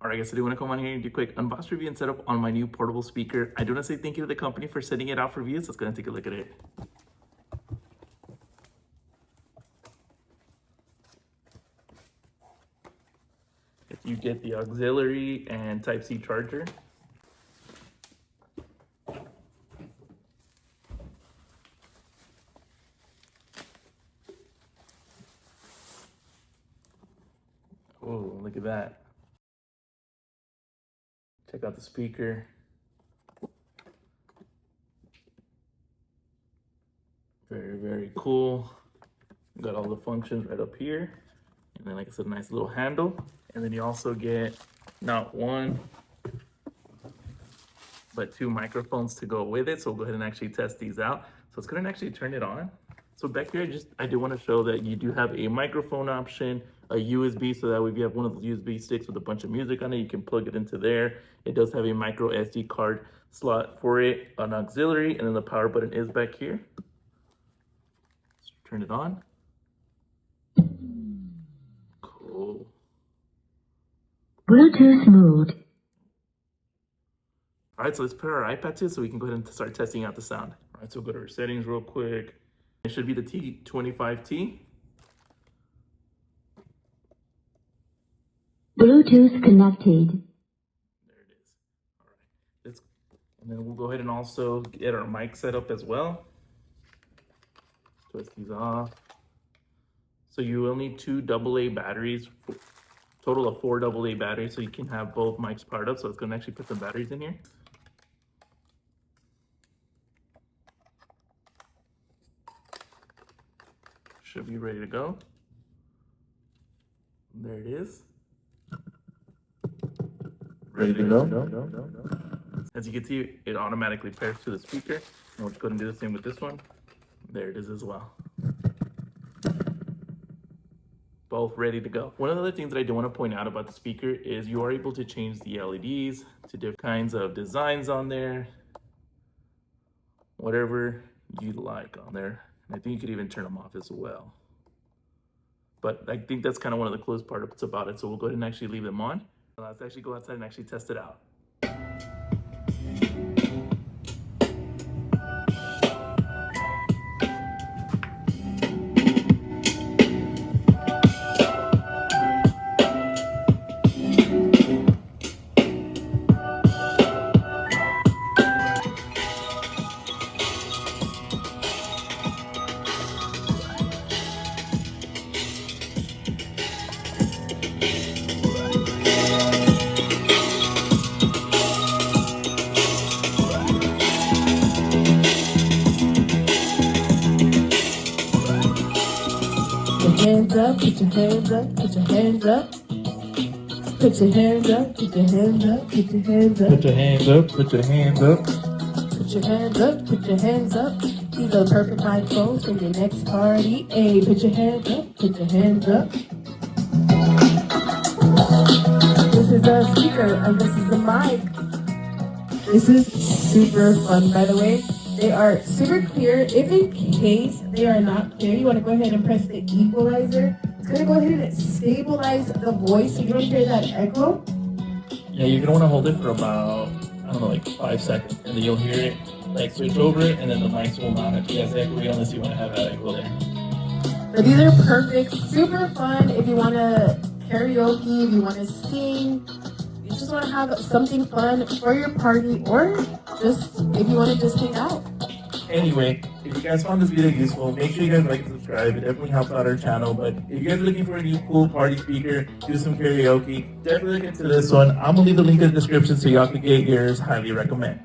Alright guys, so I do want to come on here and do a quick unbox review and setup on my new portable speaker. I do want to say thank you to the company for sending it out for reviews. Let's go ahead and take a look at it. If you get the auxiliary and Type-C charger. Oh, look at that. Check out the speaker. Very, very cool. Got all the functions right up here. And then, like I said, a nice little handle. And then you also get not one, but two microphones to go with it. So we'll go ahead and actually test these out. So let's go ahead and actually turn it on. So back here, I do want to show that you do have a microphone option, a USB, so that way if you have one of those USB sticks with a bunch of music on it, you can plug it into there. It does have a micro SD card slot for it, an auxiliary, and then the power button is back here. Let's turn it on. Cool. Bluetooth mode. All right, so let's put our iPad to it so we can go ahead and start testing out the sound. All right, so we'll go to our settings real quick. It should be the T25-T. Bluetooth connected. There it is. All right. And then we'll go ahead and also get our mic set up as well. Twist these off. So you will need two AA batteries, total of 4 AA batteries, so you can have both mics powered up. So it's going to actually put some batteries in here. Should be ready to go. There it is. Ready to go. As you can see, it automatically pairs to the speaker. And we'll just go ahead and do the same with this one. There it is as well. Both ready to go. One of the other things that I do want to point out about the speaker is you are able to change the LEDs to different kinds of designs on there. Whatever you like on there. And I think you could even turn them off as well. But I think that's kind of one of the coolest parts about it. So we'll go ahead and actually leave them on. Let's actually go outside and actually test it out. Hands up, put your hands up, put your hands up. Put your hands up, put your hands up, put your hands up. Put your hands up, put your hands up. Put your hands up, put your hands up. These are perfect microphones for your next party. Hey, put your hands up, put your hands up. This is a speaker and this is the mic. This is super fun, by the way. They are super clear. If in case they are not clear, you want to go ahead and press the equalizer. It's going to go ahead and stabilize the voice so you don't hear that echo. Yeah, you're gonna want to hold it for about, I don't know, like 5 seconds, and then you'll hear it like switch over it, and then the mics will not actually have echo unless you want to have that echo there. But these are perfect, super fun if you want to karaoke, if you want to sing, you just want to have something fun for your party, or just if you want to just hang out. Anyway, if you guys found this video useful, make sure you guys like and subscribe. It definitely helps out our channel. But if you guys are looking for a new cool party speaker, do some karaoke, definitely look into this one. I'm gonna leave the link in the description so y'all can get yours. Highly recommend.